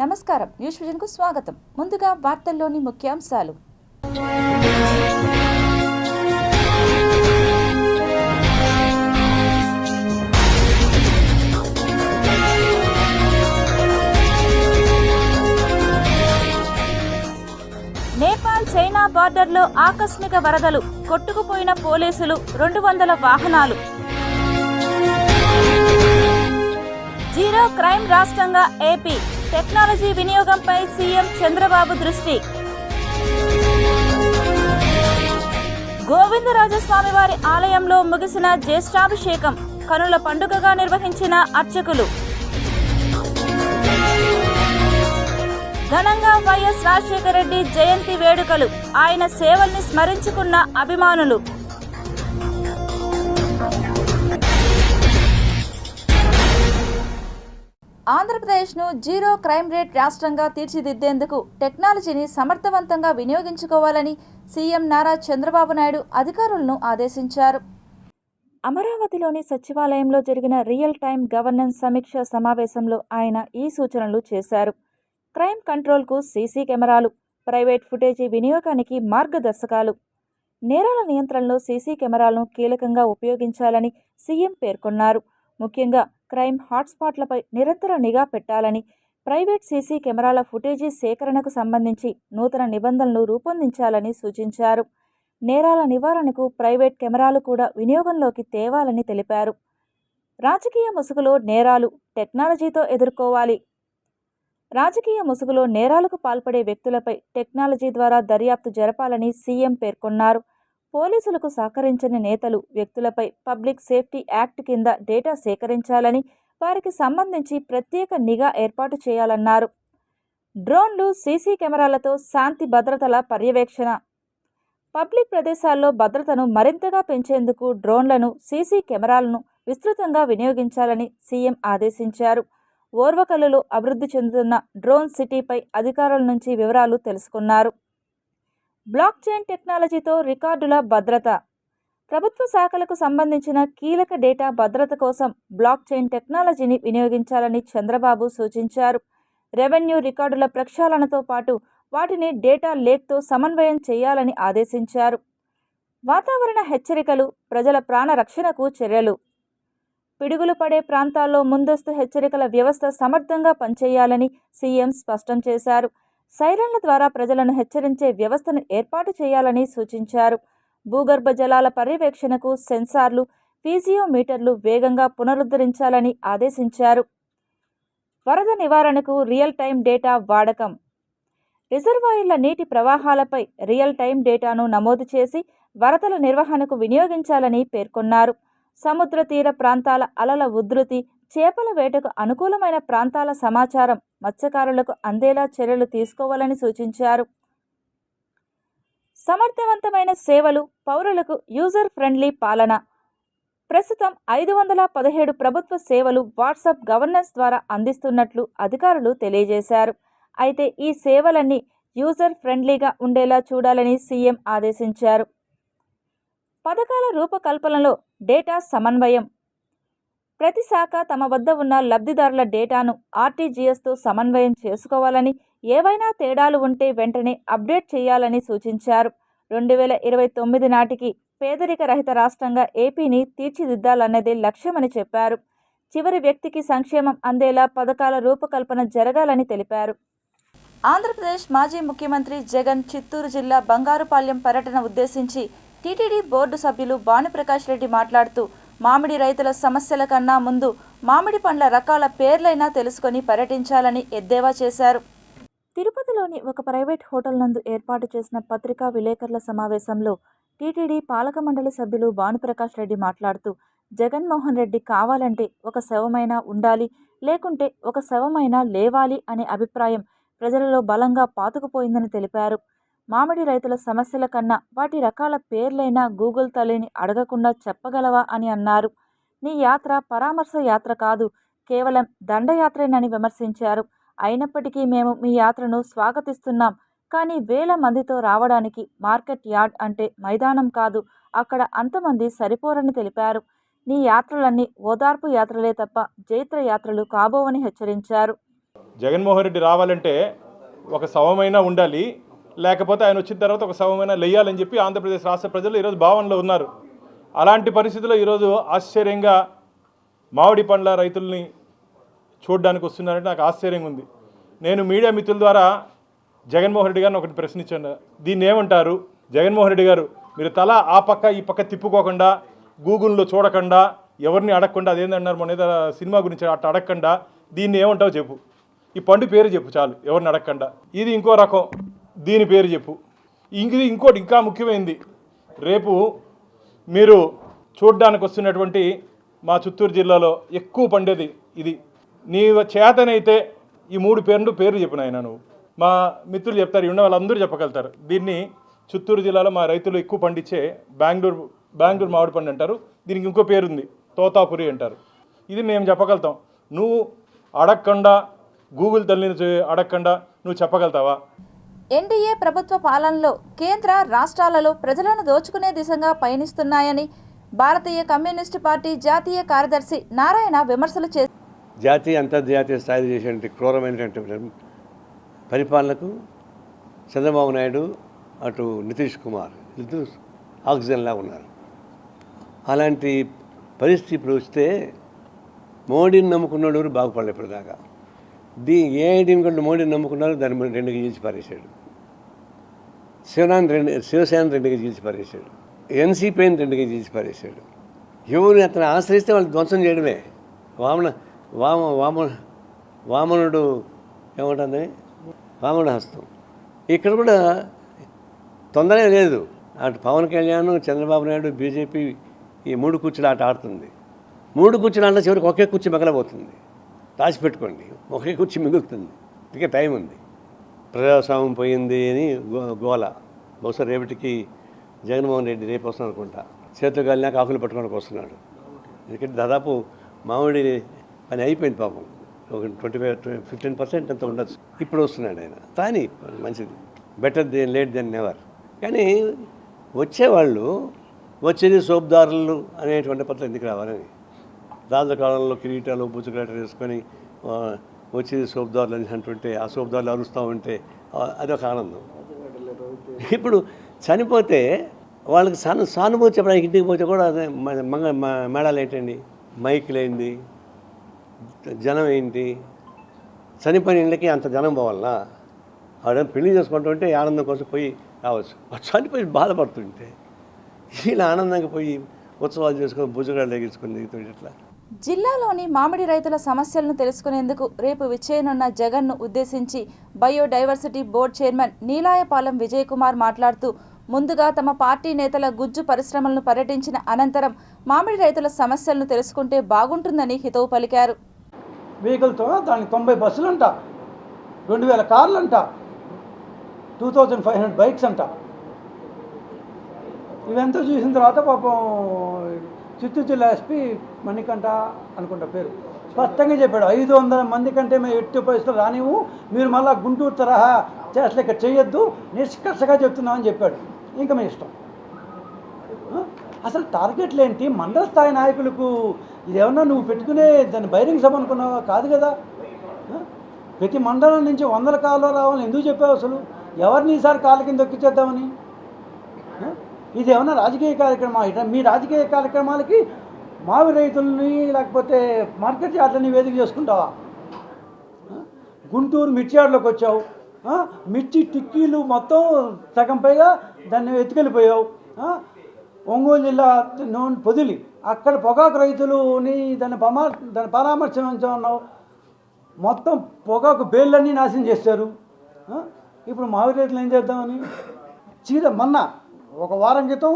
నమస్కారం, న్యూస్ విజన్కు స్వాగతం. ముందుగా వార్తల్లోని ముఖ్యాంశాలు. నేపాల్ చైనా బార్డర్లో ఆకస్మిక వరదలు, కొట్టుకుపోయిన పోలీసులు, 200 వాహనాలు. జీరో క్రైమ్ రాష్ట్రంగా ఏపీ, టెక్నాలజీ వినియోగంపై సీఎం చంద్రబాబు దృష్టి. గోవిందరాజస్వామి వారి ఆలయంలో ముగిసిన జ్యేష్ఠాభిషేకం, కనుల పండుగగా నిర్వహించిన అర్చకులు. ఘనంగా వైఎస్ రాజశేఖర రెడ్డి జయంతి వేడుకలు, ఆయన సేవల్ని స్మరించుకున్న అభిమానులు. ఆంధ్రప్రదేశ్ను జీరో క్రైమ్ రేట్ రాష్ట్రంగా తీర్చిదిద్దేందుకు టెక్నాలజీని సమర్థవంతంగా వినియోగించుకోవాలని సీఎం నారా చంద్రబాబు నాయుడు అధికారులను ఆదేశించారు. అమరావతిలోని సచివాలయంలో జరిగిన రియల్ టైమ్ గవర్నెన్స్ సమీక్ష సమావేశంలో ఆయన ఈ సూచనలు చేశారు. క్రైమ్ కంట్రోల్కు సీసీ కెమెరాలు, ప్రైవేట్ ఫుటేజీ వినియోగానికి మార్గదర్శకాలు, నేరాల నియంత్రణలో సీసీ కెమెరాలను కీలకంగా ఉపయోగించాలని సీఎం పేర్కొన్నారు. ముఖ్యంగా క్రైమ్ హాట్స్పాట్లపై నిరంతర నిఘా పెట్టాలని, ప్రైవేట్ సీసీ కెమెరాల ఫుటేజీ సేకరణకు సంబంధించి నూతన నిబంధనలు రూపొందించాలని సూచించారు. నేరాల నివారణకు ప్రైవేట్ కెమెరాలు కూడా వినియోగంలోకి తేవాలని తెలిపారు. రాజకీయ ముసుగులో నేరాలు టెక్నాలజీతో ఎదుర్కోవాలి. రాజకీయ ముసుగులో నేరాలకు పాల్పడే వ్యక్తులపై టెక్నాలజీ ద్వారా దర్యాప్తు జరపాలని సీఎం పేర్కొన్నారు. పోలీసులకు సహకరించని నేతలు, వ్యక్తులపై పబ్లిక్ సేఫ్టీ యాక్ట్ కింద డేటా సేకరించాలని, వారికి సంబంధించి ప్రత్యేక నిఘా ఏర్పాటు చేయాలన్నారు. డ్రోన్లు, సీసీ కెమెరాలతో శాంతి భద్రతల పర్యవేక్షణ. పబ్లిక్ ప్రదేశాల్లో భద్రతను మరింతగా పెంచేందుకు డ్రోన్లను, సీసీ కెమెరాలను విస్తృతంగా వినియోగించాలని సీఎం ఆదేశించారు. ఓర్వకల్లులో అభివృద్ధి చెందుతున్న డ్రోన్ సిటీపై అధికారుల నుంచి వివరాలు తెలుసుకున్నారు. బ్లాక్ చైన్ టెక్నాలజీతో రికార్డుల భద్రత. ప్రభుత్వ శాఖలకు సంబంధించిన కీలక డేటా భద్రత కోసం బ్లాక్ చైన్ టెక్నాలజీని వినియోగించాలని చంద్రబాబు సూచించారు. రెవెన్యూ రికార్డుల ప్రక్షాళనతో పాటు వాటిని డేటా లేక్తో సమన్వయం చేయాలని ఆదేశించారు. వాతావరణ హెచ్చరికలు, ప్రజల ప్రాణ రక్షణకు చర్యలు. పిడుగులు పడే ప్రాంతాల్లో ముందస్తు హెచ్చరికల వ్యవస్థ సమర్థంగా పనిచేయాలని సీఎం స్పష్టం చేశారు. సైరన్ల ద్వారా ప్రజలను హెచ్చరించే వ్యవస్థను ఏర్పాటు చేయాలని సూచించారు. భూగర్భ జలాల పర్యవేక్షణకు సెన్సార్లు, ఫీజియోమీటర్లు వేగంగా పునరుద్ధరించాలని ఆదేశించారు. వరద నివారణకు రియల్ టైం డేటా వాడకం. రిజర్వాయర్ల నీటి ప్రవాహాలపై రియల్ టైం డేటాను నమోదు చేసి వరదల నిర్వహణకు వినియోగించాలని పేర్కొన్నారు. సముద్ర తీర ప్రాంతాల అలల ఉధృతి, చేపల వేటకు అనుకూలమైన ప్రాంతాల సమాచారం మత్స్యకారులకు అందేలా చర్యలు తీసుకోవాలని సూచించారు. సమర్థవంతమైన సేవలు, పౌరులకు యూజర్ ఫ్రెండ్లీ పాలన. ప్రస్తుతం 517 ప్రభుత్వ సేవలు వాట్సాప్ గవర్నెన్స్ ద్వారా అందిస్తున్నట్లు అధికారులు తెలియజేశారు. అయితే ఈ సేవలన్నీ యూజర్ ఫ్రెండ్లీగా ఉండేలా చూడాలని సీఎం ఆదేశించారు. పథకాల రూపకల్పనలో డేటా సమన్వయం. ప్రతి శాఖ తమ వద్ద ఉన్న లబ్ధిదారుల డేటాను ఆర్టీజీఎస్తో సమన్వయం చేసుకోవాలని, ఏవైనా తేడాలు ఉంటే వెంటనే అప్డేట్ చేయాలని సూచించారు. 2029 నాటికి పేదరిక రహిత రాష్ట్రంగా ఏపీని తీర్చిదిద్దాలన్నదే లక్ష్యమని చెప్పారు. చివరి వ్యక్తికి సంక్షేమం అందేలా పథకాల రూపకల్పన జరగాలని తెలిపారు. ఆంధ్రప్రదేశ్ మాజీ ముఖ్యమంత్రి జగన్ చిత్తూరు జిల్లా బంగారుపాలెం పర్యటన ఉద్దేశించి టీటీడీ బోర్డు సభ్యులు భానుప్రకాష్ రెడ్డి మాట్లాడుతూ, మామిడి రైతుల సమస్యల కన్నా ముందు మామిడి పండ్ల రకాల పేర్లైనా తెలుసుకొని పర్యటించాలని ఎద్దేవా చేశారు. తిరుపతిలోని ఒక ప్రైవేట్ హోటల్ నందు ఏర్పాటు చేసిన పత్రికా విలేకరుల సమావేశంలో టీటీడీ పాలక మండలి సభ్యులు భానుప్రకాష్ రెడ్డి మాట్లాడుతూ, జగన్మోహన్ రెడ్డి కావాలంటే ఒక శవమైనా ఉండాలి, లేకుంటే ఒక శవమైనా లేవాలి అనే అభిప్రాయం ప్రజలలో బలంగా పాతుకుపోయిందని తెలిపారు. మామిడి రైతుల సమస్యల కన్నా వాటి రకాల పేర్లైనా గూగుల్ తల్లిని అడగకుండా చెప్పగలవా అని అన్నారు. నీ యాత్ర పరామర్శ యాత్ర కాదు, కేవలం దండయాత్రేనని విమర్శించారు. అయినప్పటికీ మేము మీ యాత్రను స్వాగతిస్తున్నాం. కానీ వేల మందితో రావడానికి మార్కెట్ యార్డ్ అంటే మైదానం కాదు, అక్కడ అంతమంది సరిపోరని తెలిపారు. నీ యాత్రలన్నీ ఓదార్పు యాత్రలే తప్ప జైత్ర యాత్రలు కాబోవని హెచ్చరించారు. జగన్మోహన్ రెడ్డి రావాలంటే ఒక శవమైనా ఉండాలి, లేకపోతే ఆయన వచ్చిన తర్వాత ఒక శవమైనా లేయాలని చెప్పి ఆంధ్రప్రదేశ్ రాష్ట్ర ప్రజలు ఈరోజు భావనలో ఉన్నారు. అలాంటి పరిస్థితుల్లో ఈరోజు ఆశ్చర్యంగా మామిడి పండ్ల రైతుల్ని చూడడానికి వస్తున్నారంటే నాకు ఆశ్చర్యంగా ఉంది. నేను మీడియా మిత్రుల ద్వారా జగన్మోహన్ రెడ్డి గారిని ఒకటి ప్రశ్నించాను. దీన్ని ఏమంటారు? జగన్మోహన్ రెడ్డి గారు, మీరు తల ఆ పక్క ఈ పక్క తిప్పుకోకుండా, గూగుల్లో చూడకుండా, ఎవరిని అడగకుండా, అదేంటన్నారు మొన్న ఏదో సినిమా గురించి అట్లా అడగకుండా, దీన్ని ఏమంటావు చెప్పు. ఈ పండు పేరు చెప్పు చాలు, ఎవరిని అడగకుండా. ఇది ఇంకో రకం, దీని పేరు చెప్పు. ఇంకోటి ఇంకా ముఖ్యమైనది, రేపు మీరు చూడ్డానికి వస్తున్నటువంటి మా చిత్తూరు జిల్లాలో ఎక్కువ పండేది ఇది. నీ చేతనైతే ఈ 3 పేర్లు చెప్పిన ఆయన నువ్వు. మా మిత్రులు చెప్తారు, ఉన్న వాళ్ళందరూ చెప్పగలుగుతారు. దీన్ని చిత్తూరు జిల్లాలో మా రైతులు ఎక్కువ పండించే బెంగళూరు మామిడి పండు అంటారు. దీనికి ఇంకో పేరు ఉంది, తోతాపురి అంటారు. ఇది మేము చెప్పగలుగుతాం. నువ్వు అడగకుండా, గూగుల్ తల్లిని అడగకుండా నువ్వు చెప్పగలుగుతావా? ఎన్డీఏ ప్రభుత్వ పాలనలో కేంద్ర రాష్ట్రాలలో ప్రజలను దోచుకునే దిశగా పయనిస్తున్నాయని భారతీయ కమ్యూనిస్టు పార్టీ జాతీయ కార్యదర్శి నారాయణ విమర్శలు చేశారు. జాతీయ అంతర్జాతీయ స్థాయి చేసేటువంటి క్రూరమైనటువంటి పరిపాలనకు చంద్రబాబు నాయుడు, అటు నితీష్ కుమార్ ఇద్దరు ఆక్సిజన్లా ఉన్నారు. అలాంటి పరిస్థితి ఇప్పుడు వస్తే మోడీని నమ్ముకున్నాడు బాగుపడలేదు ఇప్పటిదాకా. ఏఐటీని కంటే మోడీని నమ్ముకున్నారు, దాన్ని 2కి చీల్చి పారేశాడు. శివసేన 2కి చీల్చి పారేశాడు. ఎన్సీపీని 2కి చీల్చి పారేశాడు. ఎవరు అతను ఆశ్రయిస్తే వాళ్ళు ధ్వంసం చేయడమే. వామనుడు ఏమంటుంది, వామనుడు హస్తం. ఇక్కడ కూడా తొందర లేదు. అటు పవన్ కళ్యాణ్, చంద్రబాబు నాయుడు, బీజేపీ ఈ 3 కుర్చీలు ఆట ఆడుతుంది. 3 కుర్చీలు అంటే చివరికి ఒకే కుర్చీ మిగలబోతుంది. రాసిపెట్టుకోండి, ఒకే కుర్చీ మిగులుతుంది. ఇక టైం ఉంది. ప్రజాస్వామ్యం పోయింది అని గోల. బహుశా రేపటికి జగన్మోహన్ రెడ్డి రేపు వస్తున్నాను అనుకుంటా. చేతులు కాలినాక ఆకులు పట్టుకోవడానికి వస్తున్నాడు. ఎందుకంటే దాదాపు మామిడి పని అయిపోయింది పాపం. ఒక 15% అంత ఉండొచ్చు. ఇప్పుడు వస్తున్నాడు ఆయన. కానీ మంచిది, బెటర్ లేట్ దెన్ నెవర్. కానీ వచ్చేవాళ్ళు వచ్చేది సోపుదారులు అనేటువంటి పత్రం ఎందుకు రావాలని, రాజకాలంలో కిరీటాలు బుజ్జుకరాటలు వేసుకొని వచ్చేది సోపుదారులు అని అంటుంటే, ఆ సోపుదారులు అరుస్తూ ఉంటే అదొక ఆనందం. ఇప్పుడు చనిపోతే వాళ్ళకి సానుభూతి చెప్పడానికి ఇంటికి పోతే కూడా అదే మేళాలు ఏంటండి, మైకులు ఏంటి, జనం ఏంటి. చనిపోయిన ఇళ్ళకి అంత జనం పోవాలన్నా? ఆవిడ పెళ్లి చేసుకుంటుంటే ఆనందం కోసం పోయి రావచ్చు. చనిపోయి బాధపడుతుంటే ఇలా ఆనందంగా పోయి ఉత్సవాలు చేసుకొని భుజగాళ్ళు ఎగించుకొని దిగుతుంటే ఎట్లా? జిల్లాలోని మామిడి రైతుల సమస్యలను తెలుసుకునేందుకు రేపు విచ్చేయనున్న జగన్ను ఉద్దేశించి biodiversity board chairman Neelayapalem Vijay Kumar మాట్లాడుతూ, ముందుగా తమ పార్టీ నేతల గుజ్జు పరిశ్రమలను పర్యటించిన అనంతరం మామిడి రైతుల సమస్యలను తెలుసుకుంటే బాగుంటుందని హితవు పలికారు. వెహికల్తో దానికి 90 బస్సులు అంట, 2000 కార్లు అంట, 2500 బైక్స్ అంట. ఇవంతా చూసిన తర్వాత పాపం చిత్తూరు జిల్లా ఎస్పీ మణికంఠ అనుకుంటా పేరు స్పష్టంగా చెప్పాడు, 500 మంది కంటే మేము ఎట్టి పరిస్థితులు రానివ్వు, మీరు మళ్ళీ గుంటూరు తరహా చేసలు ఇక్కడ చేయొద్దు, నిష్కర్షగా చెప్తున్నామని చెప్పాడు. ఇంకా మీ ఇష్టం. అసలు టార్గెట్లు ఏంటి? మండల స్థాయి నాయకులకు ఇదేమన్నా నువ్వు పెట్టుకునే దాన్ని బహిరంగ సభ అనుకున్నావా? కాదు కదా. ప్రతి మండలం నుంచి 100 కాళ్ళు రావాలని ఎందుకు చెప్పావు? అసలు ఎవరిని ఈసారి కాళ్ళ కింద దొక్కిచ్చేద్దామని? ఇది ఏమన్నా రాజకీయ కార్యక్రమా? మీ రాజకీయ కార్యక్రమాలకి మావి రైతులని లేకపోతే మార్కెట్ యార్డ్లని వేదిక చేసుకుంటావా? గుంటూరు మిర్చి యార్డ్లోకి వచ్చావు, మిర్చి టిక్కీలు మొత్తం సగం పైగా దాన్ని ఎత్తుకెళ్ళిపోయావు. ఒంగోలు జిల్లా పొదిలి అక్కడ పొగాకు రైతులని దాన్ని పరామర్శించమన్నావు. మొత్తం పొగాకు బేళ్ళన్నీ నాశనం చేశారు. ఇప్పుడు మావి రైతులు ఏం చేద్దామని మొన్న ఒక వారం క్రితం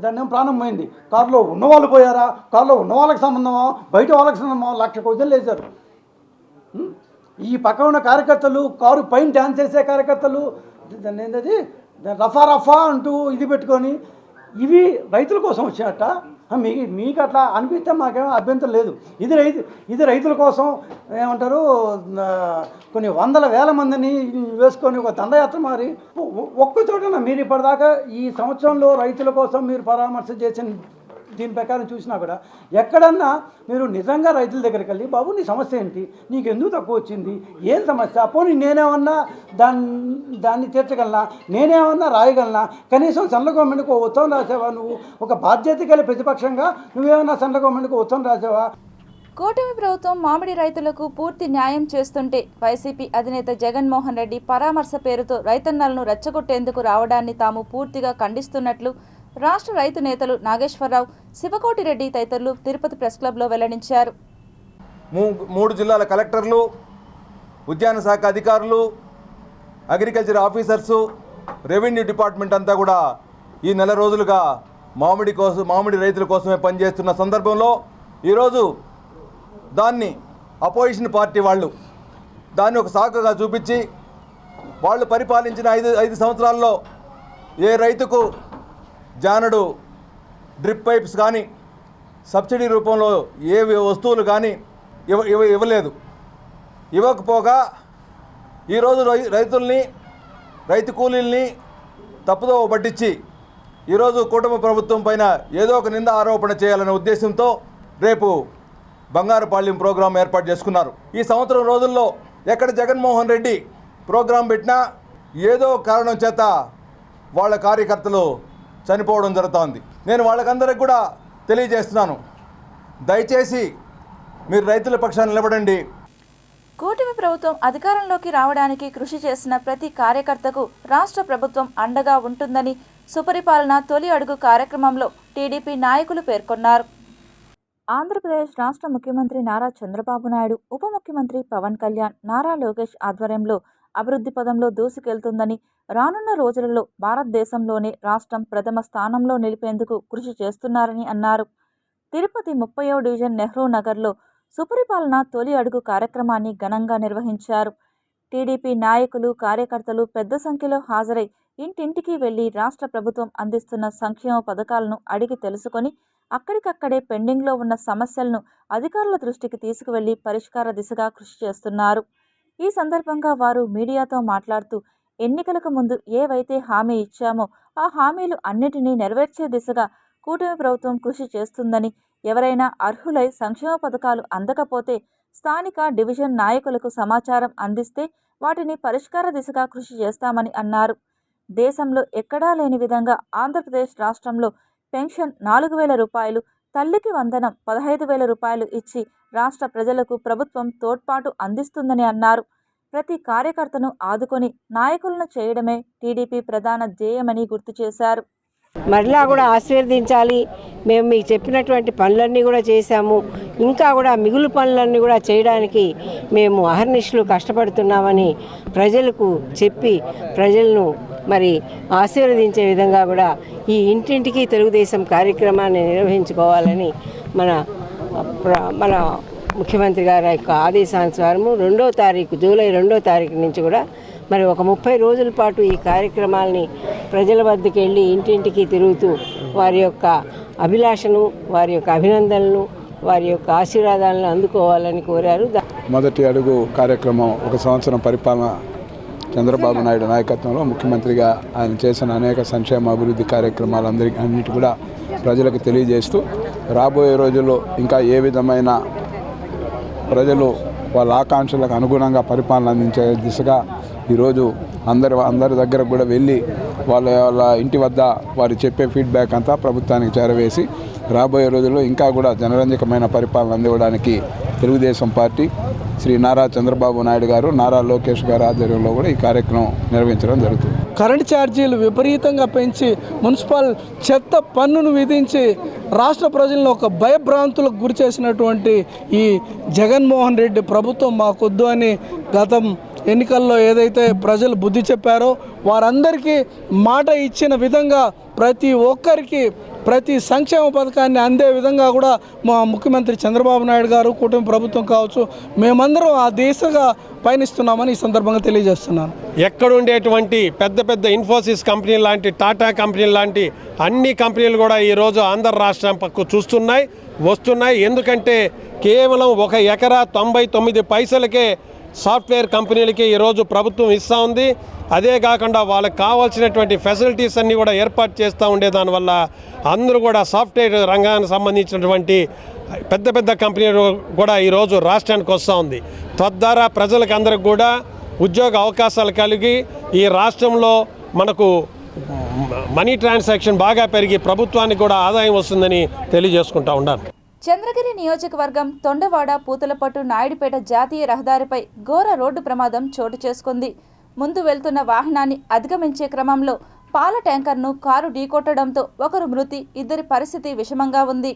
దాన్ని ఏమో ప్రాణం పోయింది. కారులో ఉన్నవాళ్ళు పోయారా, కారులో ఉన్న వాళ్ళకి సంబంధమా, బయట వాళ్ళకి సంబంధమా, 1,00,000 క్వశ్చన్లు వేశారు. ఈ పక్క ఉన్న కార్యకర్తలు, కారు పైన డ్యాన్స్ చేసే కార్యకర్తలు దాన్ని ఏంటది రఫా రఫా అంటూ ఇది పెట్టుకొని, ఇవి రైతుల కోసం వచ్చినట్ట. మీకు అట్లా అనిపిస్తే మాకేమో అభ్యంతరం లేదు. ఇది రైతుల కోసం ఏమంటారు, కొన్ని 100,000 మందిని వేసుకొని ఒక దండయాత్ర మారి ఒక్కచోటన మీరు ఇప్పటిదాకా ఈ సంవత్సరంలో రైతుల కోసం మీరు పరామర్శ చేసిన దీని ప్రకారం చూసినా కూడా ఎక్కడన్నా మీరు నిజంగా రైతుల దగ్గరికి వెళ్ళి బాబు నీ సమస్య ఏంటి, నీకు ఎందుకు తక్కువ వచ్చింది, ఏం సమస్య, పోనీ నేనేమన్నా దాన్ని తీర్చగలనా, నేనేమన్నా రాయగలనా, కనీసం సెంట్రల్ గవర్నమెంట్కి ఉత్తరం రాసావా, నువ్వు ఒక బాధ్యత గల ప్రతిపక్షంగా నువ్వేమన్నా సెంట్రల్ గవర్నమెంట్కి ఉత్తరం రాసావా? కూటమి ప్రభుత్వం మామిడి రైతులకు పూర్తి న్యాయం చేస్తుంటే వైసీపీ అధినేత జగన్మోహన్ రెడ్డి పరామర్శ పేరుతో రైతన్నలను రెచ్చగొట్టేందుకు రావడాన్ని తాము పూర్తిగా ఖండిస్తున్నట్లు రాష్ట్ర రైతు నేతలు నాగేశ్వరరావు, శివకోటిరెడ్డి తదితరులు తిరుపతి ప్రెస్ క్లబ్లో వెల్లడించారు. 3 జిల్లాల కలెక్టర్లు, ఉద్యాన శాఖ అధికారులు, అగ్రికల్చర్ ఆఫీసర్సు, రెవెన్యూ డిపార్ట్మెంట్ అంతా కూడా ఈ నెల రోజులుగా మామిడి రైతుల కోసమే పనిచేస్తున్న సందర్భంలో ఈరోజు దాన్ని అపోజిషన్ పార్టీ వాళ్ళు దాన్ని ఒక సాకుగా చూపించి వాళ్ళు పరిపాలించిన 5 సంవత్సరాల్లో ఏ రైతుకు జానడు డ్రిప్ పైప్స్ కానీ సబ్సిడీ రూపంలో ఏ వస్తువులు కానీ ఇవ్వలేదు. ఇవ్వకపోగా ఈరోజు రైతుల్ని, రైతు కూలీల్ని తప్పుదో పట్టించి ఈరోజు కూటమి ప్రభుత్వం పైన ఏదో ఒక నింద ఆరోపణ చేయాలనే ఉద్దేశంతో రేపు బంగారుపాళ్యం ప్రోగ్రాం ఏర్పాటు చేసుకున్నారు. ఈ సంవత్సరం రోజుల్లో ఎక్కడ జగన్మోహన్ రెడ్డి ప్రోగ్రాం పెట్టినా ఏదో కారణం చేత వాళ్ళ కార్యకర్తలు చనిపోవడం జరుగుతోంది. నేను వాళ్ళకందరికి కూడా తెలియజేస్తున్నాను, దయచేసి మీరు రైతుల పక్షాన నిలబడండి. కూటమి ప్రభుత్వం అధికారంలోకి రావడానికి కృషి చేసిన ప్రతి కార్యకర్తకు రాష్ట్ర ప్రభుత్వం అండగా ఉంటుందని సుపరిపాలన తొలి అడుగు కార్యక్రమంలో టీడీపీ నాయకులు పేర్కొన్నారు. ఆంధ్రప్రదేశ్ రాష్ట్ర ముఖ్యమంత్రి నారా చంద్రబాబు నాయుడు, ఉప ముఖ్యమంత్రి పవన్ కళ్యాణ్, నారా లోకేష్ ఆధ్వర్యంలో అభివృద్ధి పదంలో దూసుకెళ్తుందని, రానున్న రోజులలో భారతదేశంలోనే రాష్ట్రం ప్రథమ స్థానంలో నిలిపేందుకు కృషి చేస్తున్నారని అన్నారు. తిరుపతి 30వ డివిజన్ నెహ్రూ నగర్లో సుపరిపాలన తొలి అడుగు కార్యక్రమాన్ని ఘనంగా నిర్వహించారు. టీడీపీ నాయకులు, కార్యకర్తలు పెద్ద సంఖ్యలో హాజరై ఇంటింటికి వెళ్లి రాష్ట్ర ప్రభుత్వం అందిస్తున్న సంక్షేమ పథకాలను అడిగి తెలుసుకొని అక్కడికక్కడే పెండింగ్లో ఉన్న సమస్యలను అధికారుల దృష్టికి తీసుకువెళ్లి పరిష్కార దిశగా కృషి చేస్తున్నారు. ఈ సందర్భంగా వారు మీడియాతో మాట్లాడుతూ ఎన్నికలకు ముందు ఏవైతే హామీ ఇచ్చామో ఆ హామీలు అన్నిటినీ నెరవేర్చే దిశగా కూటమి ప్రభుత్వం కృషి చేస్తుందని, ఎవరైనా అర్హులై సంక్షేమ పథకాలు అందకపోతే స్థానిక డివిజన్ నాయకులకు సమాచారం అందిస్తే వాటిని పరిష్కార దిశగా కృషి చేస్తామని అన్నారు. దేశంలో ఎక్కడా లేని విధంగా ఆంధ్రప్రదేశ్ రాష్ట్రంలో పెన్షన్ 4,000 రూపాయలు, తల్లికి వందనం 15,000 రూపాయలు ఇచ్చి రాష్ట్ర ప్రజలకు ప్రభుత్వం తోడ్పాటు అందిస్తుందని అన్నారు. ప్రతి కార్యకర్తను ఆదుకొని నాయకులను చేయడమే టీడీపీ ప్రధాన ధ్యేయమని గుర్తు చేశారు. మరలా కూడా ఆశీర్వదించాలి. మేము మీకు చెప్పినటువంటి పనులన్నీ కూడా చేశాము, ఇంకా కూడా మిగులు పనులన్నీ కూడా చేయడానికి మేము అహర్నిశలు కష్టపడుతున్నామని ప్రజలకు చెప్పి ప్రజలను మరి ఆశీర్వదించే విధంగా కూడా ఈ ఇంటింటికి తెలుగుదేశం కార్యక్రమాన్ని నిర్వహించుకోవాలని మన ముఖ్యమంత్రి గారి యొక్క ఆదేశానుసారము జూలై 2వ తారీఖు నుంచి కూడా మరి ఒక 30 రోజుల పాటు ఈ కార్యక్రమాలని ప్రజల వద్దకు వెళ్ళి ఇంటింటికి తిరుగుతూ వారి యొక్క అభిలాషను, వారి యొక్క అభినందనలను, వారి యొక్క ఆశీర్వాదాలను అందుకోవాలని కోరారు. మొదటి అడుగు కార్యక్రమం 1 సంవత్సరం పరిపాలన చంద్రబాబు నాయుడు నాయకత్వంలో ముఖ్యమంత్రిగా ఆయన చేసిన అనేక సంక్షేమ అభివృద్ధి కార్యక్రమాలు అన్నిటి కూడా ప్రజలకు తెలియజేస్తూ రాబోయే రోజుల్లో ఇంకా ఏ విధమైన ప్రజలు వాళ్ళ ఆకాంక్షలకు అనుగుణంగా పరిపాలన అందించే దిశగా ఈరోజు అందరి దగ్గర కూడా వెళ్ళి వాళ్ళ ఇంటి వద్ద వారు చెప్పే ఫీడ్బ్యాక్ అంతా ప్రభుత్వానికి చేరవేసి రాబోయే రోజుల్లో ఇంకా కూడా జనరంజకమైన పరిపాలన అందివ్వడానికి తెలుగుదేశం పార్టీ, శ్రీ నారా చంద్రబాబు నాయుడు గారు, నారా లోకేష్ గారు ఆధ్వర్యంలో కూడా ఈ కార్యక్రమం నిర్వహించడం జరుగుతుంది. కరెంటు ఛార్జీలు విపరీతంగా పెంచి మున్సిపల్ చెత్త పన్నును విధించి రాష్ట్ర ప్రజలను ఒక భయభ్రాంతులకు గురి చేసినటువంటి ఈ జగన్మోహన్ రెడ్డి ప్రభుత్వం మాకొద్దు అని గతం ఎన్నికల్లో ఏదైతే ప్రజలు బుద్ధి చెప్పారో వారందరికీ మాట ఇచ్చిన విధంగా ప్రతి ఒక్కరికి ప్రతి సంక్షేమ పథకాన్ని అందే విధంగా కూడా మా ముఖ్యమంత్రి చంద్రబాబు నాయుడు గారు, కూటమి ప్రభుత్వం కావచ్చు, మేమందరం ఆ దిశగా పయనిస్తున్నామని ఈ సందర్భంగా తెలియజేస్తున్నాను. ఎక్కడుండేటువంటి పెద్ద పెద్ద ఇన్ఫోసిస్ కంపెనీ లాంటి, టాటా కంపెనీ లాంటి అన్ని కంపెనీలు కూడా ఈరోజు ఆంధ్ర రాష్ట్రం పక్కకు వస్తున్నాయి. ఎందుకంటే కేవలం 1 ఎకరా 99 పైసలకే సాఫ్ట్వేర్ కంపెనీలకి ఈరోజు ప్రభుత్వం ఇస్తూ ఉంది. అదే కాకుండా వాళ్ళకి కావాల్సినటువంటి ఫెసిలిటీస్ అన్నీ కూడా ఏర్పాటు చేస్తూ ఉండే దానివల్ల అందరూ కూడా సాఫ్ట్వేర్ రంగానికి సంబంధించినటువంటి పెద్ద పెద్ద కంపెనీలు కూడా ఈరోజు రాష్ట్రానికి వస్తూ ఉంది. తద్వారా ప్రజలకు అందరికి కూడా ఉద్యోగ అవకాశాలు కలిగి ఈ రాష్ట్రంలో మనకు మనీ ట్రాన్సాక్షన్ బాగా పెరిగి ప్రభుత్వానికి కూడా ఆదాయం వస్తుందని తెలియజేసుకుంటా ఉన్నాను. చంద్రగిరి నియోజకవర్గం తొండవాడ పూతలపట్టు నాయుడుపేట జాతీయ రహదారిపై ఘోర రోడ్డు ప్రమాదం చోటు చేసుకుంది. ముందు వెళ్తున్న వాహనాన్ని అధిగమించే క్రమంలో పాల ట్యాంకర్ను కారు ఢీకొట్టడంతో ఒకరు మృతి, ఇద్దరి పరిస్థితి విషమంగా ఉంది.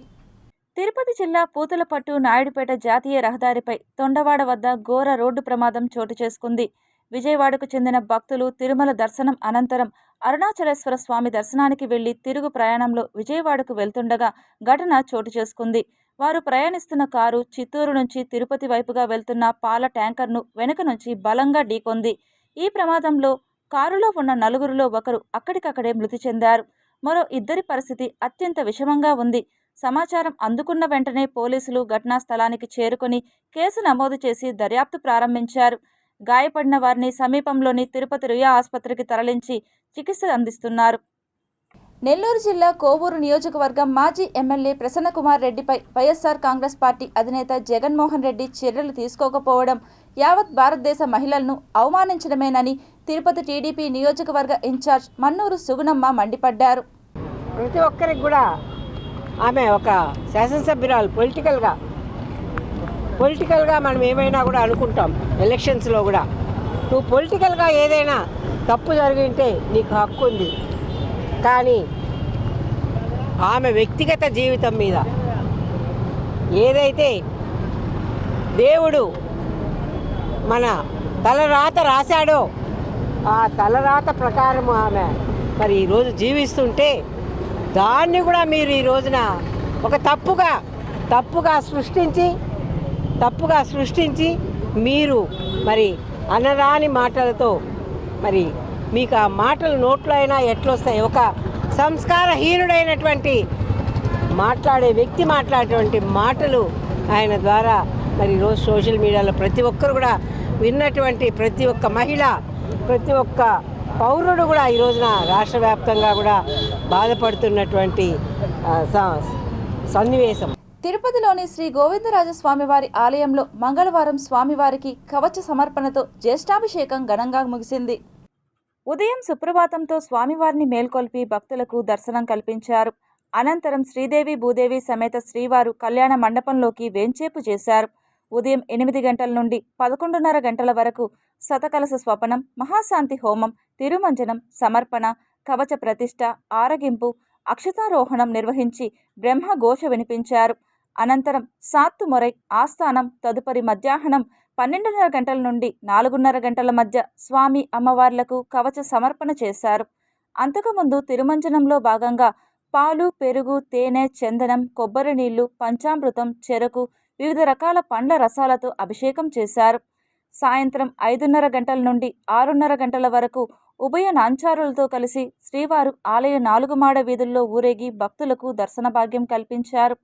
తిరుపతి జిల్లా పూతలపట్టు నాయుడుపేట జాతీయ రహదారిపై తొండవాడ వద్ద ఘోర రోడ్డు ప్రమాదం చోటు చేసుకుంది. విజయవాడకు చెందిన భక్తులు తిరుమల దర్శనం అనంతరం అరుణాచలేశ్వర స్వామి దర్శనానికి వెళ్లి తిరుగు ప్రయాణంలో విజయవాడకు వెళ్తుండగా ఘటన చోటు చేసుకుంది. వారు ప్రయాణిస్తున్న కారు చిత్తూరు నుంచి తిరుపతి వైపుగా వెళ్తున్న పాల ట్యాంకర్ను వెనుక నుంచి బలంగా ఢీకొంది. ఈ ప్రమాదంలో కారులో ఉన్న నలుగురిలో ఒకరు అక్కడికక్కడే మృతి చెందారు. మరో ఇద్దరి పరిస్థితి అత్యంత విషమంగా ఉంది. సమాచారం అందుకున్న వెంటనే పోలీసులు ఘటనా స్థలానికి చేరుకొని కేసు నమోదు చేసి దర్యాప్తు ప్రారంభించారు. గాయపడిన వారిని సమీపంలోని తిరుపతి రుయా ఆసుపత్రికి తరలించి చికిత్స అందిస్తున్నారు. నెల్లూరు జిల్లా కోవూరు నియోజకవర్గం మాజీ ఎమ్మెల్యే ప్రసన్నకుమార్ రెడ్డిపై వైఎస్ఆర్ కాంగ్రెస్ పార్టీ అధినేత జగన్మోహన్ రెడ్డి చర్యలు తీసుకోకపోవడం యావత్ భారతదేశ మహిళలను అవమానించడమేనని తిరుపతి టీడీపీ నియోజకవర్గ ఇన్ఛార్జ్ మన్నూరు సుగుణమ్మ మండిపడ్డారు. ప్రతి ఒక్కరికి కూడా ఆమె ఒక శాసనసభ్యురాలు. పొలిటికల్గా మనం ఏమైనా కూడా అనుకుంటాం. ఎలక్షన్స్లో కూడా నువ్వు పొలిటికల్గా ఏదైనా తప్పు జరిగింటే నీకు హక్కు ఉంది. కానీ ఆమె వ్యక్తిగత జీవితం మీద ఏదైతే దేవుడు మన తలరాత రాశాడో ఆ తలరాత ప్రకారం ఆమె మరి ఈరోజు జీవిస్తుంటే దాన్ని కూడా మీరు ఈ రోజున ఒక తప్పుగా సృష్టించి మీరు మరి అనరాని మాటలతో మరి మీకు ఆ మాటలు నోట్లో అయినా ఎట్లొస్తాయి? ఒక సంస్కారహీనుడైనటువంటి మాట్లాడేటువంటి మాటలు ఆయన ద్వారా మరి ఈరోజు సోషల్ మీడియాలో ప్రతి ఒక్కరు కూడా విన్నటువంటి ప్రతి ఒక్క మహిళ, ప్రతి ఒక్క పౌరుడు కూడా ఈ రోజున రాష్ట్ర వ్యాప్తంగా కూడా బాధపడుతున్నటువంటి సన్నివేశం. తిరుపతిలోని శ్రీ గోవిందరాజస్వామివారి ఆలయంలో మంగళవారం స్వామివారికి కవచ సమర్పణతో జ్యేష్ఠాభిషేకం ఘనంగా ముగిసింది. ఉదయం సుప్రభాతంతో స్వామివారిని మేల్కొల్పి భక్తులకు దర్శనం కల్పించారు. అనంతరం శ్రీదేవి భూదేవి సమేత శ్రీవారు కళ్యాణ మండపంలోకి వేంచేపు చేశారు. ఉదయం 8 గంటల నుండి 11:30 గంటల వరకు శతకలశ స్వపనం, మహాశాంతి హోమం, తిరుమంజనం, సమర్పణ, కవచ ప్రతిష్ఠ, ఆరగింపు, అక్షతారోహణం నిర్వహించి బ్రహ్మఘోష వినిపించారు. అనంతరం సాత్తు మొరై ఆస్థానం, తదుపరి మధ్యాహ్నం 12:30 గంటల నుండి 4:30 గంటల మధ్య స్వామి అమ్మవార్లకు కవచ సమర్పణ చేశారు. అంతకుముందు తిరుమంజనంలో భాగంగా పాలు, పెరుగు, తేనె, చందనం, కొబ్బరి నీళ్లు, పంచామృతం, చెరకు, వివిధ రకాల పండ్ల రసాలతో అభిషేకం చేశారు. సాయంత్రం 5:30 గంటల నుండి 6:30 గంటల వరకు ఉభయ నాంచారులతో కలిసి శ్రీవారు ఆలయ 4 మాడ వీధుల్లో ఊరేగి భక్తులకు దర్శన భాగ్యం కల్పించారు.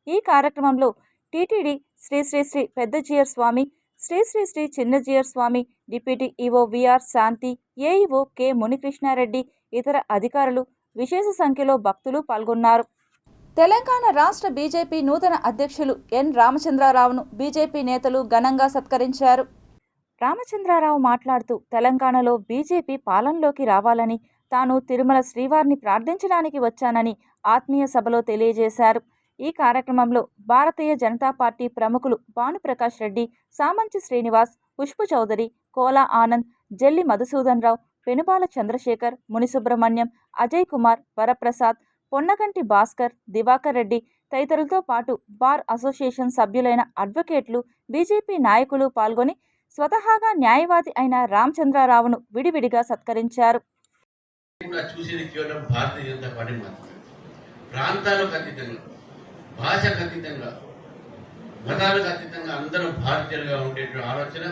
ఈ కార్యక్రమంలో టీటీడీ శ్రీ శ్రీ శ్రీ పెద్ద జీయర్ స్వామి, శ్రీ శ్రీ శ్రీ చిన్న జీయర్ స్వామి, డిప్యూటీ ఈవో విఆర్ శాంతి, ఏఈఓ కె మునికృష్ణారెడ్డి, ఇతర అధికారులు, విశేష సంఖ్యలో భక్తులు పాల్గొన్నారు. తెలంగాణ రాష్ట్ర బీజేపీ నూతన అధ్యక్షులు ఎన్ రామచంద్రారావును బీజేపీ నేతలు ఘనంగా సత్కరించారు. రామచంద్రారావు మాట్లాడుతూ తెలంగాణలో బీజేపీ పాలనలోకి రావాలని, తాను తిరుమల శ్రీవారిని ప్రార్థించడానికి వచ్చానని ఆత్మీయ సభలో తెలియజేశారు. ఈ కార్యక్రమంలో భారతీయ జనతా పార్టీ ప్రముఖులు భానుప్రకాష్ రెడ్డి, సామంచి శ్రీనివాస్, పుష్పు చౌదరి, కోలా ఆనంద్, జల్లి మధుసూదన్ రావు, పెనుబాల చంద్రశేఖర్, మునిసుబ్రహ్మణ్యం, అజయ్ కుమార్, వరప్రసాద్, పొన్నగంటి భాస్కర్, దివాకర్ రెడ్డి తదితరులతో పాటు బార్ అసోసియేషన్ సభ్యులైన అడ్వకేట్లు, బీజేపీ నాయకులు పాల్గొని స్వతహాగా న్యాయవాది అయిన రామచంద్రారావును విడివిడిగా సత్కరించారు. ప్రాంతాలకు అతీతంగా, భాషకు అతీతంగా, మతాలకు అతీతంగా అందరం భారతీయులుగా ఉండేటువంటి ఆలోచన,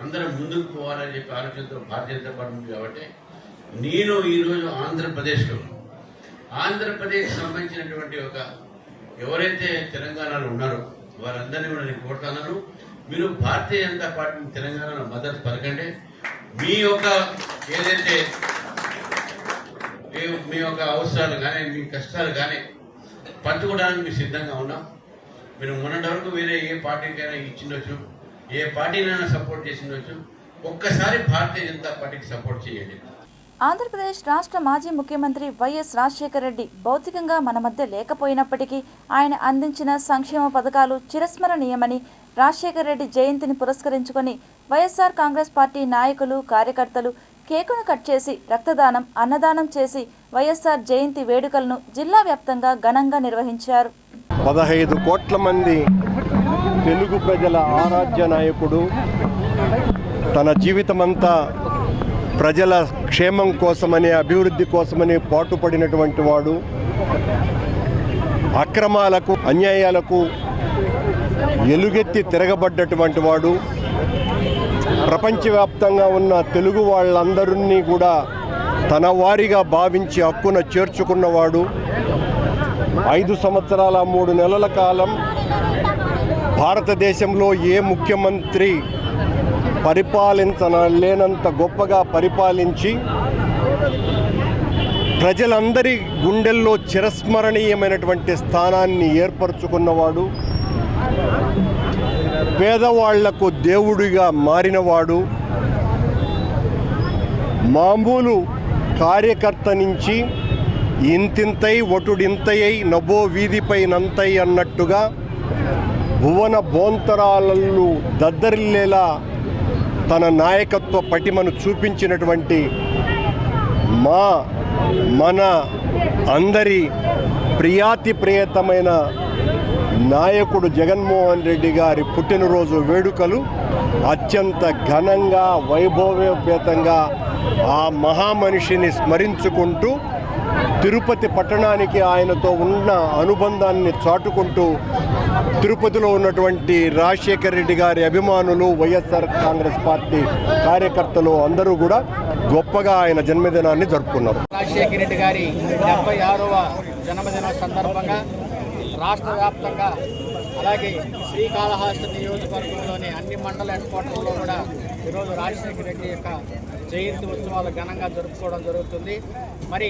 అందరం ముందుకు పోవాలని చెప్పి ఆలోచనతో భారతీయ జనతా పార్టీ ఉంది. కాబట్టి నేను ఈరోజు ఆంధ్రప్రదేశ్ సంబంధించినటువంటి ఎవరైతే తెలంగాణలో ఉన్నారో వారందరినీ కూడా నేను కోరుతున్నాను. మీరు భారతీయ జనతా పార్టీ తెలంగాణలో మద్దతు పలకండి. మీ యొక్క ఏదైతే మీ యొక్క అవసరాలు కానీ మీ కష్టాలు కానీ పంచుకోవడానికి మేము సిద్ధంగా ఉన్నాం. మీరు మొన్నటి వరకు వేరే ఏ పార్టీకైనా ఇచ్చిండొచ్చు, ఏ పార్టీనైనా సపోర్ట్ చేసిండొచ్చు. ఒక్కసారి భారతీయ జనతా పార్టీకి సపోర్ట్ చేయండి. ఆంధ్రప్రదేశ్ రాష్ట్ర మాజీ ముఖ్యమంత్రి వైఎస్ రాజశేఖర రెడ్డి భౌతికంగా మన మధ్య లేకపోయినప్పటికీ ఆయన అందించిన సంక్షేమ పథకాలు చిరస్మరణీయమని రాజశేఖర రెడ్డి జయంతిని పురస్కరించుకొని వైఎస్ఆర్ కాంగ్రెస్ పార్టీ నాయకులు, కార్యకర్తలు కేకును కట్ చేసి రక్తదానం, అన్నదానం చేసి వైఎస్ఆర్ జయంతి వేడుకలను జిల్లా వ్యాప్తంగా ఘనంగా నిర్వహించారు. 15 కోట్ల మంది తెలుగు ప్రజల ఆరాధ్య నాయకుడు, తన జీవితమంతా ప్రజల క్షేమం కోసమని, అభివృద్ధి కోసమని పాటుపడినటువంటి వాడు, అక్రమాలకు అన్యాయాలకు ఎలుగెత్తి తిరగబడ్డటువంటి వాడు, ప్రపంచవ్యాప్తంగా ఉన్న తెలుగు వాళ్ళందరినీ కూడా తన వారిగా భావించి హక్కున చేర్చుకున్నవాడు. 5 సంవత్సరాల 3 నెలల కాలం భారతదేశంలో ఏ ముఖ్యమంత్రి పరిపాలించలేనంత గొప్పగా పరిపాలించి ప్రజలందరి గుండెల్లో చిరస్మరణీయమైనటువంటి స్థానాన్ని ఏర్పరచుకున్నవాడు, పేదవాళ్లకు దేవుడిగా మారినవాడు, మామూలు కార్యకర్త నుంచి ఇంతింతై ఒటుడింతయై నభో వీధిపై నంతై అన్నట్టుగా భువన బోంతరాలలు దద్దరిల్లేలా తన నాయకత్వ పటిమను చూపించినటువంటి మన అందరి ప్రియాతి ప్రియతమైన నాయకుడు జగన్మోహన్ రెడ్డి గారి పుట్టినరోజు వేడుకలు అత్యంత ఘనంగా, వైభవోపేతంగా ఆ మహామనిషిని స్మరించుకుంటూ తిరుపతి పట్టణానికి ఆయనతో ఉన్న అనుబంధాన్ని చాటుకుంటూ తిరుపతిలో ఉన్నటువంటి రాజశేఖర రెడ్డి గారి అభిమానులు, వైఎస్ఆర్ కాంగ్రెస్ పార్టీ కార్యకర్తలు అందరూ కూడా గొప్పగా ఆయన జన్మదినాన్ని జరుపుకున్నారు. రాజశేఖర రెడ్డి గారి 76వ జన్మదిన సందర్భంగా రాష్ట్ర వ్యాప్తంగా అలాగే శ్రీకాళహస్తి నియోజకవర్గంలోని అన్ని మండల హెడ్ క్వార్టర్లో కూడా ఈరోజు రాజశేఖర రెడ్డి యొక్క జయంతి ఉత్సవాలు ఘనంగా జరుపుకోవడం జరుగుతుంది. మరి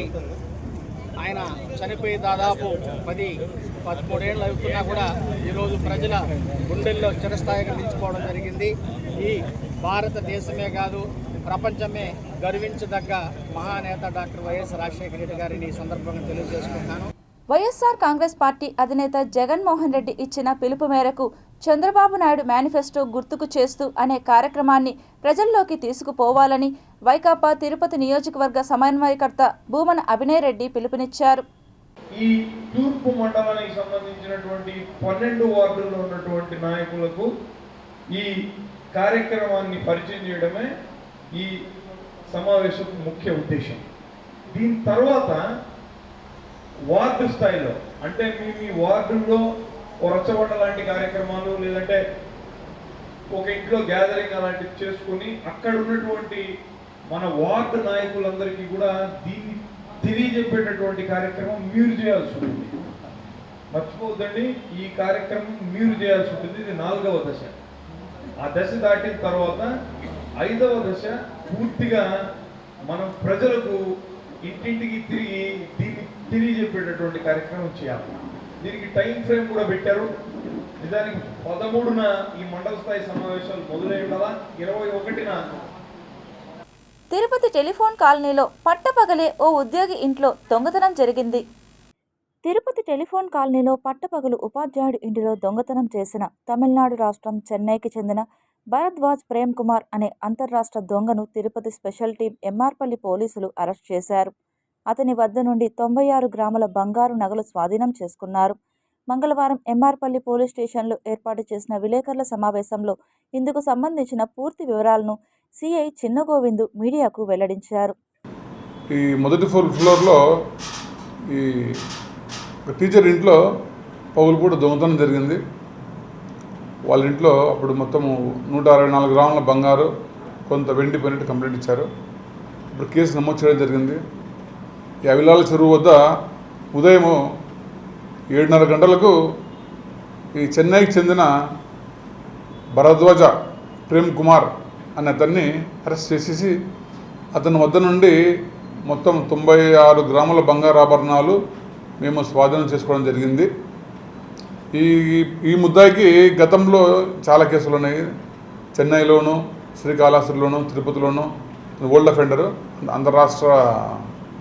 ఆయన చనిపోయి దాదాపు 10-13 ఏళ్ళు అవుతున్నా కూడా ఈరోజు ప్రజల గుండెల్లో చిరస్థాయిగా నిలిచిపోవడం జరిగింది. ఈ భారతదేశమే కాదు ప్రపంచమే గర్వించదగ్గ మహానేత డాక్టర్ వైఎస్ రాజశేఖర రెడ్డి గారిని ఈ సందర్భంగా తెలియజేసుకుంటాను. వైఎస్ఆర్ కాంగ్రెస్ పార్టీ అధినేత జగన్మోహన్ రెడ్డి ఇచ్చిన పిలుపు మేరకు చంద్రబాబు నాయుడు మేనిఫెస్టో గుర్తుకు చేస్తూ అనే కార్యక్రమాన్ని ప్రజల్లోకి తీసుకుపోవాలని వైకాపా తిరుపతి నియోజకవర్గ సమన్వయకర్త భూమన అభినయ్ రెడ్డి పిలుపునిచ్చారు. ఈ తూర్పు మండలానికి సంబంధించినటువంటి 12 వార్డుల్లో ఉన్నటువంటి నాయకులకు ఈ కార్యక్రమాన్ని పరిచయం చేయడమే ఈ సమావేశం ముఖ్య ఉద్దేశం. దీని తర్వాత వార్డు స్థాయిలో అంటే మీ వార్డుల్లో రచ్చబండ లాంటి కార్యక్రమాలు లేదంటే ఒక ఇంట్లో గ్యాదరింగ్ అలాంటివి చేసుకుని అక్కడ ఉన్నటువంటి మన వార్డు నాయకులందరికీ కూడా దీన్ని తెలియజెప్పేటటువంటి కార్యక్రమం మీరు చేయాల్సి ఉంటుంది. మర్చిపోద్దండి, ఈ కార్యక్రమం మీరు చేయాల్సి ఉంటుంది. ఇది 4వ దశ. ఆ దశ దాటిన తర్వాత 5వ దశ పూర్తిగా మనం ప్రజలకు ఇంటింటికి తిరిగి దీన్ని తెలియజెప్పేటటువంటి కార్యక్రమం చేయాలి. దీనికి టైం ఫ్రేమ్ కూడా పెట్టారు. నిజానికి 13న ఈ మండల స్థాయి సమావేశాలు మొదలై ఉండగా 21న తిరుపతి టెలిఫోన్ కాలనీలో పట్టపగలే ఓ ఉద్యోగి ఇంట్లో దొంగతనం జరిగింది. తిరుపతి టెలిఫోన్ కాలనీలో పట్టపగలు ఉపాధ్యాయుడి ఇంటిలో దొంగతనం చేసిన తమిళనాడు రాష్ట్రం చెన్నైకి చెందిన భరద్వాజ్ ప్రేమ్ కుమార్ అనే అంతర్రాష్ట్ర దొంగను తిరుపతి స్పెషల్ టీం ఎంఆర్పల్లి పోలీసులు అరెస్ట్ చేశారు. అతని వద్ద నుండి 96 గ్రాముల బంగారు నగలు స్వాధీనం చేసుకున్నారు. మంగళవారం ఎంఆర్పల్లి పోలీస్ స్టేషన్లో ఏర్పాటు చేసిన విలేకరుల సమావేశంలో ఇందుకు సంబంధించిన పూర్తి వివరాలను సిఐ చిన్నగోవిందు మీడియాకు వెల్లడించారు. ఈ మొదటి ఫ్లోర్లో ఈ టీచర్ ఇంట్లో పౌలు కూడా దొంగతనం జరిగింది. వాళ్ళ ఇంట్లో అప్పుడు మొత్తము 164 గ్రాముల బంగారు, కొంత వెండి పోయినట్టు కంప్లైంట్ ఇచ్చారు. ఇప్పుడు కేసు నమోదు చేయడం జరిగింది. ఈ అవిలాల చెరువు వద్ద ఉదయం 7:30 గంటలకు ఈ చెన్నైకి చెందిన భరద్వాజ ప్రేమ్ కుమార్ అనే అతన్ని అరెస్ట్ చేసేసి అతని వద్ద నుండి మొత్తం 96 గ్రాముల బంగారు ఆభరణాలు మేము స్వాధీనం చేసుకోవడం జరిగింది. ఈ ముద్దాయికి గతంలో చాలా కేసులు ఉన్నాయి. చెన్నైలోను, శ్రీకాళహస్తిలోను, తిరుపతిలోను ఓల్డ్ అఫెండరు, అంతరాష్ట్ర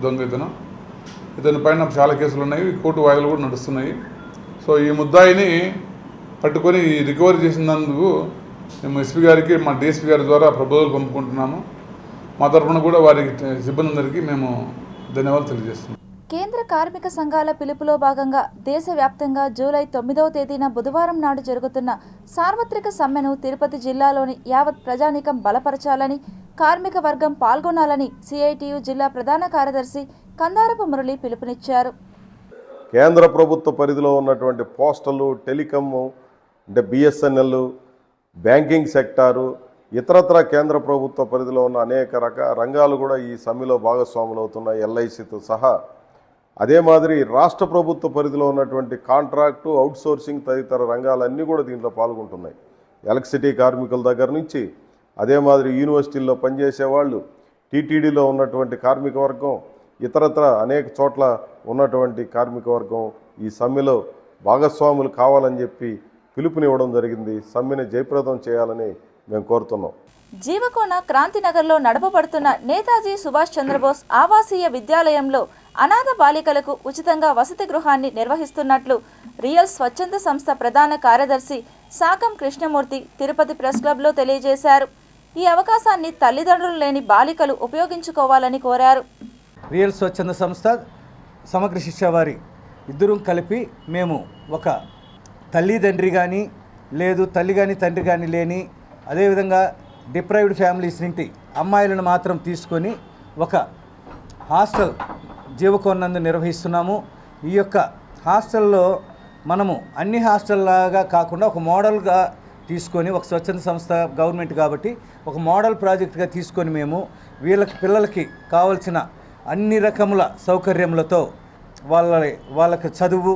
దొంగ ఇతని పైన చాలా కేసులు ఉన్నాయి. కోర్టు వాయిదాలు కూడా నడుస్తున్నాయి. సో ఈ ముద్దాయిని పట్టుకొని రికవరీ చేసినందుకు మేము ఎస్పీ గారికి మా డిఎస్పీ గారి ద్వారా ప్రపోజల్ పంపుకుంటున్నాము. మా తరఫున కూడా వారికి సిబ్బంది మేము ధన్యవాదాలు తెలియజేస్తున్నాం. కేంద్ర కార్మిక సంఘాల పిలుపులో భాగంగా దేశవ్యాప్తంగా జూలై 9వ తేదీన బుధవారం నాడు జరుగుతున్న సార్వత్రిక సమ్మెను తిరుపతి జిల్లాలోని యావత్ ప్రజానీకం బలపరచాలని, కార్మిక వర్గం పాల్గొనాలని సిఐటియు జిల్లా ప్రధాన కార్యదర్శి కందారపు మురళి పిలుపునిచ్చారు. కేంద్ర ప్రభుత్వ పరిధిలో ఉన్నటువంటి పోస్టలు, టెలికాము, అంటే బిఎస్ఎన్ఎల్, బ్యాంకింగ్ సెక్టారు, ఇతరత్ర కేంద్ర ప్రభుత్వ పరిధిలో ఉన్న అనేక రంగాలు కూడా ఈ సమ్మెలో భాగస్వాములు అవుతున్నాయి, ఎల్ఐసితో సహా. అదే మాదిరి రాష్ట్ర ప్రభుత్వ పరిధిలో ఉన్నటువంటి కాంట్రాక్టు, అవుట్సోర్సింగ్ తదితర రంగాలన్నీ కూడా దీంట్లో పాల్గొంటున్నాయి. ఎలక్ట్రిసిటీ కార్మికుల దగ్గర నుంచి అదే మాదిరి యూనివర్సిటీల్లో పనిచేసే వాళ్ళు, టీటీడీలో ఉన్నటువంటి కార్మిక వర్గం, ఇతరత్ర అనేక చోట్ల ఉన్నటువంటి కార్మిక వర్గం ఈ సమ్మెలో భాగస్వాములు కావాలని చెప్పి పిలుపునివ్వడం జరిగింది. సమ్మెని జయప్రదం చేయాలని మేము కోరుతున్నాం. జీవకోన క్రాంతినగర్లో నడపబడుతున్న నేతాజీ సుభాష్ చంద్రబోస్ ఆవాసీయ విద్యాలయంలో అనాథ బాలికలకు ఉచితంగా వసతి గృహాన్ని నిర్వహిస్తున్నట్లు రియల్ స్వచ్ఛంద సంస్థ ప్రధాన కార్యదర్శి సాకం కృష్ణమూర్తి తిరుపతి ప్రెస్ క్లబ్లో తెలియజేశారు. ఈ అవకాశాన్ని తల్లిదండ్రులు లేని బాలికలు ఉపయోగించుకోవాలని కోరారు. రియల్ స్వచ్ఛంద సంస్థ, సమగ్ర శిక్ష వారి ఇద్దరం కలిపి మేము ఒక తల్లిదండ్రి కానీ లేదు తల్లి కానీ తండ్రి కానీ లేని, అదేవిధంగా డిప్రైవ్డ్ ఫ్యామిలీస్ నుండి అమ్మాయిలను మాత్రం తీసుకొని ఒక హాస్టల్ జీవకోనందు నిర్వహిస్తున్నాము. ఈ యొక్క హాస్టల్లో మనము అన్ని హాస్టల్లాగా కాకుండా ఒక మోడల్గా తీసుకొని, ఒక స్వచ్ఛంద సంస్థ గవర్నమెంట్ కాబట్టి ఒక మోడల్ ప్రాజెక్ట్గా తీసుకొని మేము పిల్లలకి కావాల్సిన అన్ని రకముల సౌకర్యములతో వాళ్ళకి చదువు,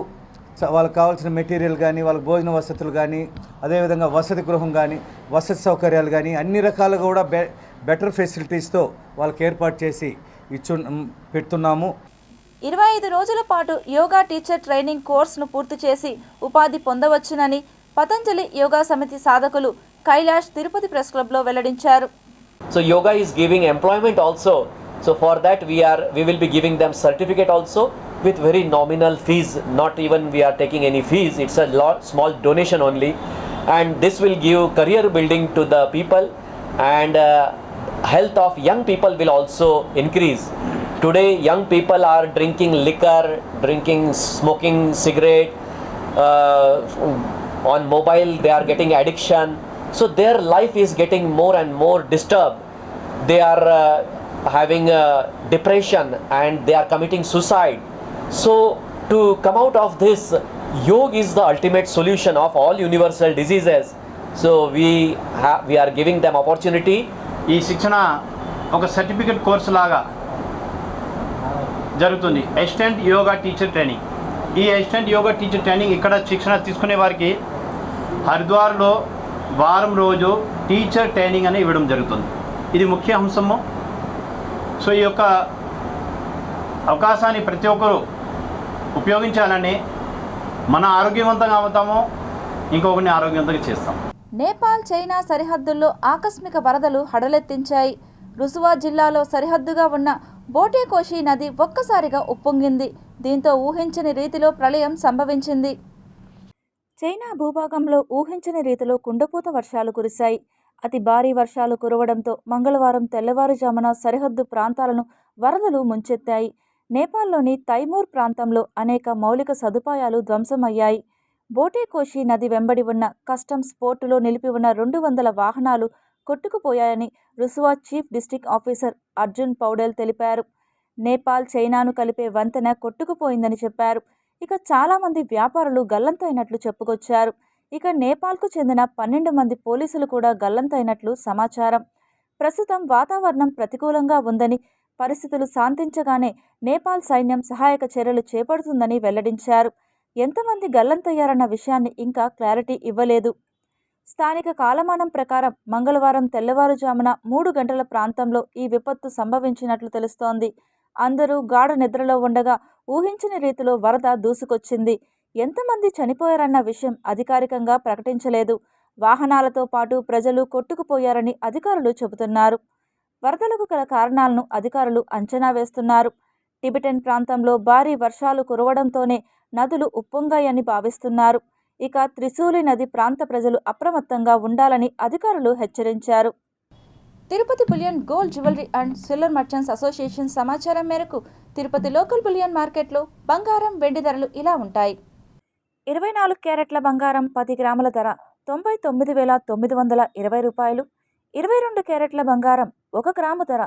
వాళ్ళకి కావాల్సిన మెటీరియల్ కానీ, వాళ్ళకి భోజన వసతులు కానీ, అదేవిధంగా వసతి గృహం కానీ, వసతి సౌకర్యాలు కానీ అన్ని రకాలుగా కూడా బెటర్ ఫెసిలిటీస్తో వాళ్ళకి ఏర్పాటు చేసి పెడుతున్నాము. 25 రోజుల పాటు యోగా టీచర్ ట్రైనింగ్ కోర్సును పూర్తి చేసి ఉపాధి పొందవచ్చునని పతంజలి యోగా సమితి సాధకులు కైలాష్ తిరుపతి ప్రెస్ క్లబ్లో వెల్లడించారు. So yoga is giving employment also. So for that we will be giving them certificate also with very nominal fees. Not even we are taking any fees. It's a small donation only, and this will give career building to the people, and health of young people will also increase. Today young people are drinking liquor, smoking cigarette, on mobile they are getting addiction. So their life is getting more and more disturbed. They are having depression and they are committing suicide. So to come out of this, yoga is the ultimate solution of all universal diseases. So we are giving them opportunity. ఈ శిక్షణ ఒక certificate course లాగా జరుగుతుంది. Assistant yoga teacher training. ఈ assistant yoga teacher training ఇక్కడ శిక్షణ తీసుకునే వారికి హరిద్వార్లో వారం రోజు టీచర్ ట్రైనింగ్ అని ఇవ్వడం జరుగుతుంది. ఇది ముఖ్య అంశము. సో ఈ యొక్క అవకాశాన్ని ప్రతి ఒక్కరూ ఉపయోగించాలని, మన ఆరోగ్యవంతంగా అవుతామో ఇంకొకరిని ఆరోగ్యవంతంగా చేస్తాం. నేపాల్ చైనా సరిహద్దుల్లో ఆకస్మిక వరదలు హడలెత్తించాయి. రుసువా జిల్లాలో సరిహద్దుగా ఉన్న బోటేకోషి నది ఒక్కసారిగా ఉప్పొంగింది. దీంతో ఊహించని రీతిలో ప్రళయం సంభవించింది. చైనా భూభాగంలో ఊహించని రీతిలో కుండపోత వర్షాలు కురిశాయి. అతి భారీ వర్షాలు కురవడంతో మంగళవారం తెల్లవారుజామున సరిహద్దు ప్రాంతాలను వరదలు ముంచెత్తాయి. నేపాల్లోని తైమూర్ ప్రాంతంలో అనేక మౌలిక సదుపాయాలు ధ్వంసమయ్యాయి. బోటేకోషి నది వెంబడి ఉన్న కస్టమ్స్ పోర్టులో నిలిపి ఉన్న 200 వాహనాలు కొట్టుకుపోయాయని Rasuwa chief district officer Arjun Paudel తెలిపారు. నేపాల్ చైనాను కలిపే వంతెన కొట్టుకుపోయిందని చెప్పారు. ఇక చాలామంది వ్యాపారులు గల్లంతైనట్లు చెప్పుకొచ్చారు. ఇక నేపాల్కు చెందిన 12 మంది పోలీసులు కూడా గల్లంతైనట్లు సమాచారం. ప్రస్తుతం వాతావరణం ప్రతికూలంగా ఉందని, పరిస్థితులు శాంతించగానే నేపాల్ సైన్యం సహాయక చర్యలు చేపడుతుందని వెల్లడించారు. ఎంతమంది గల్లంతయ్యారన్న విషయాన్ని ఇంకా క్లారిటీ ఇవ్వలేదు. స్థానిక కాలమానం ప్రకారం మంగళవారం తెల్లవారుజామున 3 గంటల ప్రాంతంలో ఈ విపత్తు సంభవించినట్లు తెలుస్తోంది. అందరూ గాఢ నిద్రలో ఉండగా ఊహించని రీతిలో వరద దూసుకొచ్చింది. ఎంతమంది చనిపోయారన్న విషయం అధికారికంగా ప్రకటించలేదు. వాహనాలతో పాటు ప్రజలు కొట్టుకుపోయారని అధికారులు చెబుతున్నారు. వరదలకు గల కారణాలను అధికారులు అంచనా వేస్తున్నారు. టిబెటన్ ప్రాంతంలో భారీ వర్షాలు కురవడంతోనే నదులు ఉప్పొంగాయని భావిస్తున్నారు. ఇక త్రిశూలి నది ప్రాంత ప్రజలు అప్రమత్తంగా ఉండాలని అధికారులు హెచ్చరించారు. Tirupati bullion gold jewellery and silver merchants association సమాచారం మేరకు తిరుపతి లోకల్ బులియన్ మార్కెట్లో బంగారం, వెండి ధరలు ఇలా ఉంటాయి. 24 క్యారెట్ల బంగారం 10 గ్రాముల ధర 99,920 రూపాయలు. 22 క్యారెట్ల బంగారం 1 గ్రాము ధర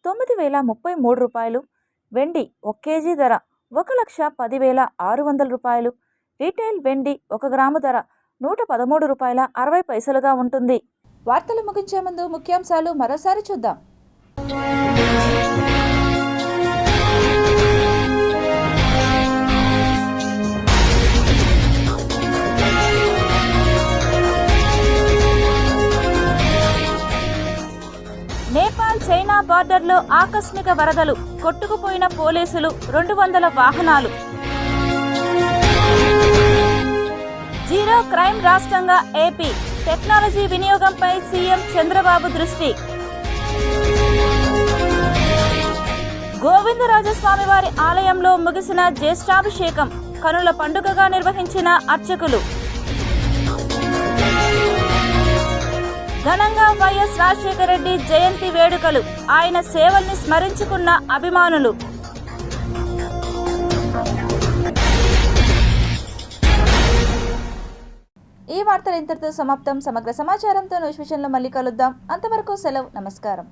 9,033 రూపాయలు. వెండి 1 కేజీ ధర 1,10,600 రూపాయలు. రీటైల్ వెండి 1 గ్రాము ధర 113 రూపాయల 60 పైసలుగా ఉంటుంది. వార్తలు ముగించే ముందు ముఖ్యాంశాలు మరోసారి చూద్దాం. నేపాల్ చైనా బార్డర్లో ఆకస్మిక వరదలు, కొట్టుకుపోయిన పోలీసులు, 200 వాహనాలు. జీరో క్రైమ్ రాష్ట్రంగా ఏపీ, టెక్నాలజీ వినియోగంపై సీఎం చంద్రబాబు దృష్టి. గోవిందరాజస్వామి వారి ఆలయంలో ముగిసిన జ్యేష్ఠాభిషేకం, కనుల పండుగగా నిర్వహించిన అర్చకులు. ఘనంగా వైఎస్ రాజశేఖర రెడ్డి జయంతి వేడుకలు, ఆయన సేవల్ని స్మరించుకున్న అభిమానులు. ఈ వార్తలు ఇంతటితో సమాప్తం. సమగ్ర సమాచారంతో న్యూస్ విషయంలో మళ్ళీ కలుద్దాం. అంతవరకు సెలవు. నమస్కారం.